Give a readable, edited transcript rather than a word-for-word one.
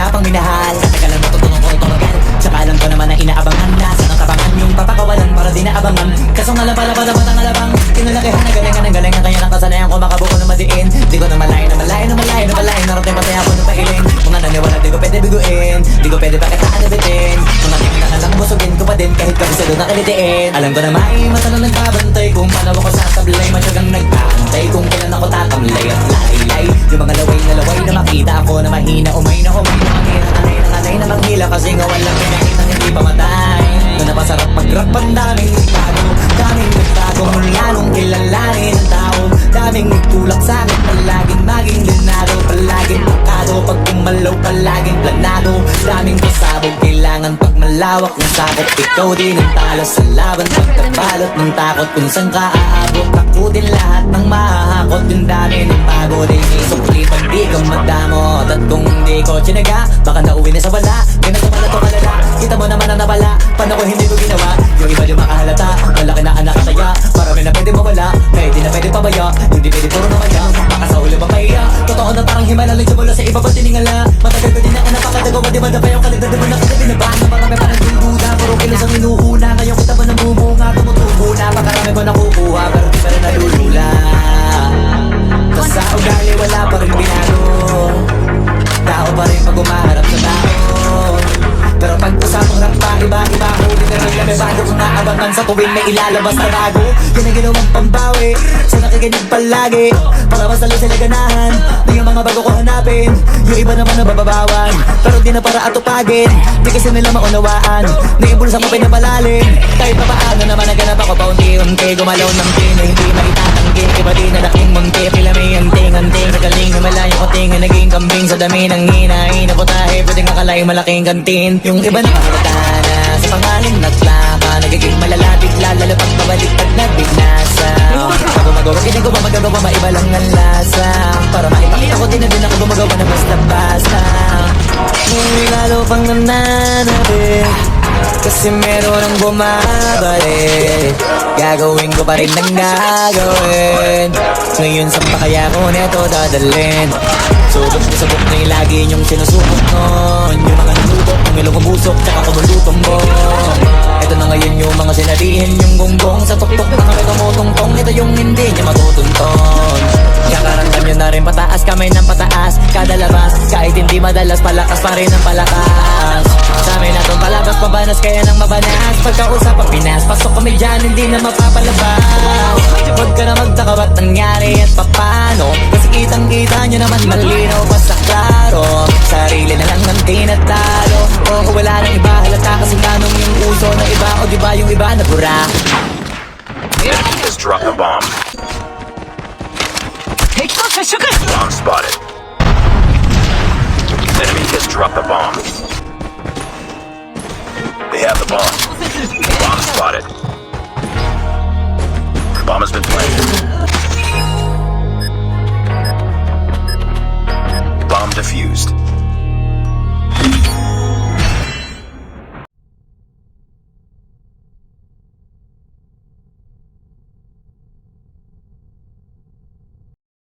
wala pang minahal. Teka lang matutulong ko tumagal, tsaka alam ko naman na inaabangan na sa nang tabangan yung papakawalan para di naabangan. Kaso nga lang pala dapat ang alabang kinalakihan na galingan kaya lang kasanayan ko makabuo na madiin. Di ko na malayo narating patay ako ng pailing. Mga naniwala di ko pwede biguin, di ko pwede pakitaan na bitin. Mga tingin na lang busugin ko pa din kahit kabisado na kilitiin. Alam ko na may mata na nagkabantay kung paano ako sasablay. Matyagang nagkaantay kung kailan ako tatamlay at laylay. Yung mga laway na makita ako na mahina umay na nanay na manghila kasi nga walang pinakitang hindi pamatay. Na napasarap mag-rap ang daming nagtago mula nung kilalanin ang tao. Daming nagtulak sa'kin, palaging maging linado, palaging pakado, pag kumalaw palaging planado. Daming pasabog, kailangan pag malawak ng sakop. Ikaw din ang talo sa laban, pagkabalot ng takot. Kung saan ka aabot, takutin lahat ng mahahakot. Yung dami ng pagod ay may sukli pag di ka madamot. At kung hindi ko tsinaga, baka nauwi na sa wala. Kaya nagpapala to kalala, kita mo naman ang nabala. Paano ko hindi ko ginawa, yung iba di makahalata. Malaki na anak kataya, marami na pwede mawala. Kaya di na pwede pabaya, hindi pwede puro namaya. Baka sa ulo mapaya, totoo na parang himala lang mula sa iba pa tiningala. Matagal ko din na napakatagawa, di ba na pa yung kalidad. Di ba na kita binabaan na marami pa nagdududa. Puro kilos ang inuuna, ngayon kita ba namumunga. Tumutubo na, pakarami ko nakukuha, pero di pa rin nalulula. Tas sa ugali wala pa rin binago, tao pa rin pag umaharap sa tao. Pero pag usapang rap pa, iba-iba ako. Di na rin may bago kung naabangan sa tuwing may ilalabas na bago. Yan ang ginawang pambawi sa nakikinig palagi, para mas lalo sila ganahan na yung mga bago ko hanapin. Yung iba naman nababawan, pero di na para atupagin. Di kasi nila maunawaan na yung bulsa mo pinapalalim. Kahit pa paano naman naganap ako paunti-unti, gumalaw ng tin na hindi maitatanggi. Iba di na laking munti, pila may anting-anting. Nagaling na malayong kuting na naging kambing sa dami ng hinahin na putahe. Pwedeng akalay malaking kantin. Yung iba na mamatana sa pangaling naglaka, nagiging malala bigla, lalo pag babalik at nagbinasa. Ako magawa, hindi ko ba magagawa, maiba lang ang lasa. Para maipakita ko din na din ako gumagawa na basta-basta. Ngunit lalo pang nananabik, kasi meron ang bumabalik. Gagawin ko pa rin ang gagawin. Ngayon saan pa kaya ko neto dadalhin? Subok na yung lagi niyong sinusubok nun. Yung mga nalubok, ang ilong ubusok, tsaka kumulutong mo. Ito na ngayon yung mga sinabihin yung gonggong. Sa tuktok na kami tumutungtong, ito yung hindi niya matutunton. Kakaramdam nyo na rin pataas, kamay ng pataas. Kada labas, kahit hindi madalas, palakas pa rin ang palakas. Sa amin na itong palabas, pabanas kaya nang mabanas. Pagkausap ang Pinas, pasok kami dyan, hindi na mapapalabas. Huwag ka na magtaka ba't nangyari at papano, kasi kitang-kita nyo naman malinaw pa sa klaro. Sarili na lang ang tinatalo, o wala nang iba halata kasi tanong yung uso ng iba, o diba yung iba na bura. Enemy has dropped a bomb. Bomb spotted. Enemy has dropped the bomb. They have the bomb. Bomb spotted. Bomb has been planted. Bomb defused.